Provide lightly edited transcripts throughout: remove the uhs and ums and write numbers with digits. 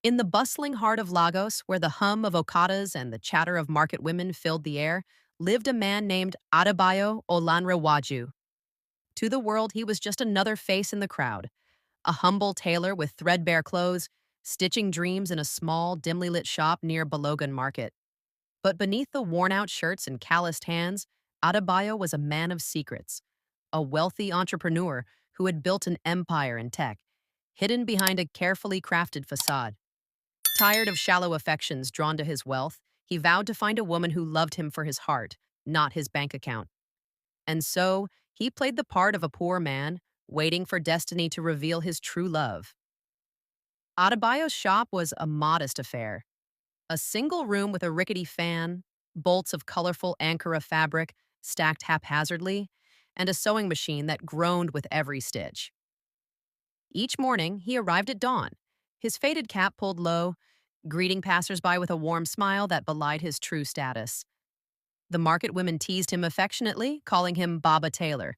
In the bustling heart of Lagos, where the hum of okadas and the chatter of market women filled the air, lived a man named Adebayo Olanrewaju. To the world, he was just another face in the crowd, a humble tailor with threadbare clothes, stitching dreams in a small, dimly lit shop near Balogun Market. But beneath the worn-out shirts and calloused hands, Adebayo was a man of secrets, a wealthy entrepreneur who had built an empire in tech, hidden behind a carefully crafted facade. Tired of shallow affections drawn to his wealth, he vowed to find a woman who loved him for his heart, not his bank account. And so, he played the part of a poor man, waiting for destiny to reveal his true love. Adebayo's shop was a modest affair. A single room with a rickety fan, bolts of colorful Ankara fabric stacked haphazardly, and a sewing machine that groaned with every stitch. Each morning, he arrived at dawn, his faded cap pulled low, greeting passersby with a warm smile that belied his true status. The market women teased him affectionately, calling him Baba Tailor,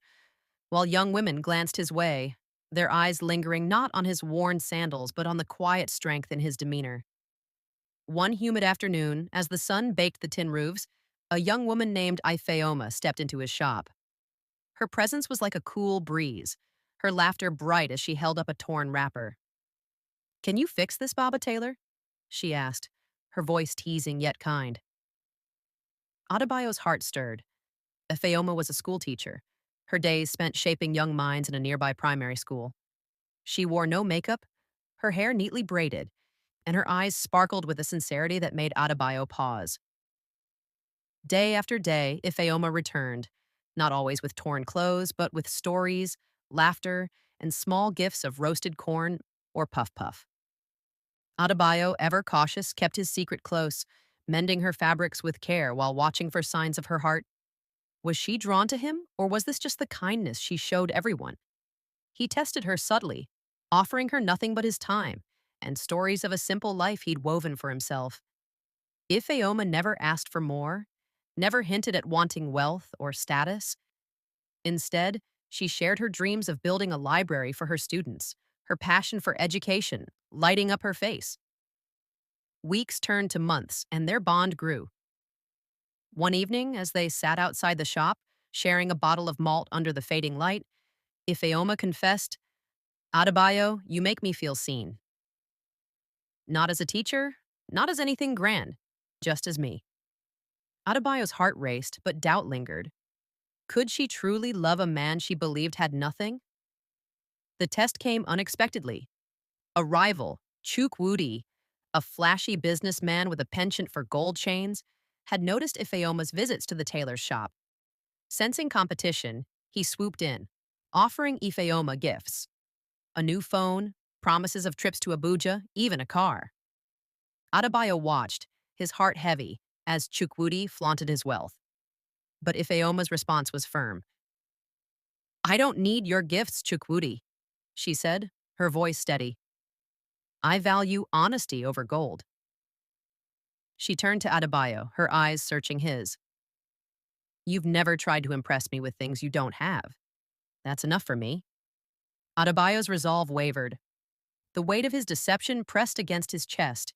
while young women glanced his way, their eyes lingering not on his worn sandals but on the quiet strength in his demeanor. One humid afternoon, as the sun baked the tin roofs, a young woman named Ifeoma stepped into his shop. Her presence was like a cool breeze, her laughter bright as she held up a torn wrapper. "Can you fix this, Baba Tailor?" she asked, her voice teasing yet kind. Adebayo's heart stirred. Ifeoma was a schoolteacher, her days spent shaping young minds in a nearby primary school. She wore no makeup, her hair neatly braided, and her eyes sparkled with a sincerity that made Adebayo pause. Day after day, Ifeoma returned, not always with torn clothes, but with stories, laughter, and small gifts of roasted corn or puff puff. Adebayo, ever cautious, kept his secret close, mending her fabrics with care while watching for signs of her heart. Was she drawn to him, or was this just the kindness she showed everyone? He tested her subtly, offering her nothing but his time and stories of a simple life he'd woven for himself. Ifeoma never asked for more, never hinted at wanting wealth or status. Instead, she shared her dreams of building a library for her students, her passion for education lighting up her face. Weeks turned to months, and their bond grew. One evening, as they sat outside the shop, sharing a bottle of malt under the fading light, Ifeoma confessed, "Adebayo, you make me feel seen. Not as a teacher, not as anything grand, just as me." Adebayo's heart raced, but doubt lingered. Could she truly love a man she believed had nothing? The test came unexpectedly. A rival, Chukwudi, a flashy businessman with a penchant for gold chains, had noticed Ifeoma's visits to the tailor's shop. Sensing competition, he swooped in, offering Ifeoma gifts. A new phone, promises of trips to Abuja, even a car. Adebayo watched, his heart heavy, as Chukwudi flaunted his wealth. But Ifeoma's response was firm. "I don't need your gifts, Chukwudi," she said, her voice steady. "I value honesty over gold." She turned to Adebayo, her eyes searching his. "You've never tried to impress me with things you don't have. That's enough for me." Adebayo's resolve wavered. The weight of his deception pressed against his chest.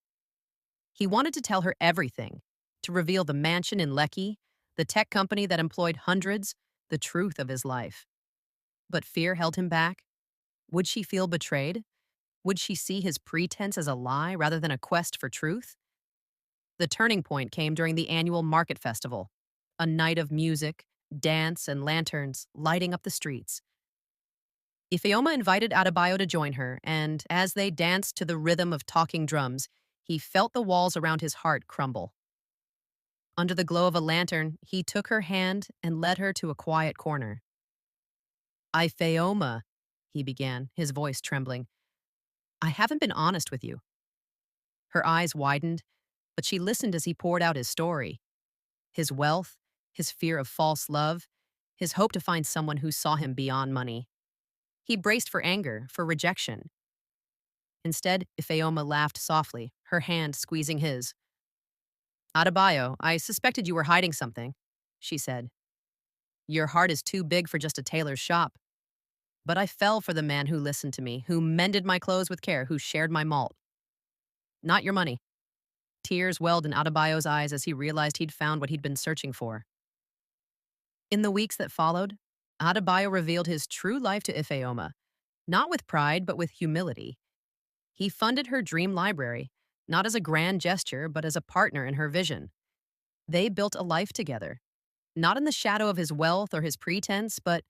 He wanted to tell her everything, to reveal the mansion in Lekki, the tech company that employed hundreds, the truth of his life. But fear held him back. Would she feel betrayed? Would she see his pretense as a lie rather than a quest for truth? The turning point came during the annual market festival, a night of music, dance, and lanterns lighting up the streets. Ifeoma invited Adebayo to join her, and as they danced to the rhythm of talking drums, he felt the walls around his heart crumble. Under the glow of a lantern, he took her hand and led her to a quiet corner. "Ifeoma," he began, his voice trembling, "I haven't been honest with you." Her eyes widened, but she listened as he poured out his story. His wealth, his fear of false love, his hope to find someone who saw him beyond money. He braced for anger, for rejection. Instead, Ifeoma laughed softly, her hand squeezing his. "Adebayo, I suspected you were hiding something," she said. "Your heart is too big for just a tailor's shop. But I fell for the man who listened to me, who mended my clothes with care, who shared my malt." not your money. Tears welled in Adebayo's eyes as he realized he'd found what he'd been searching for. In the weeks that followed, Adebayo revealed his true life to Ifeoma, not with pride, but with humility. He funded her dream library, not as a grand gesture, but as a partner in her vision. They built a life together, not in the shadow of his wealth or his pretense, but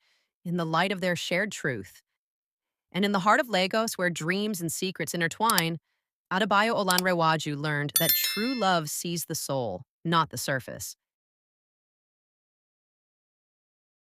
in the light of their shared truth. And in the heart of Lagos, where dreams and secrets intertwine, Adebayo Olanrewaju learned that true love sees the soul, not the surface.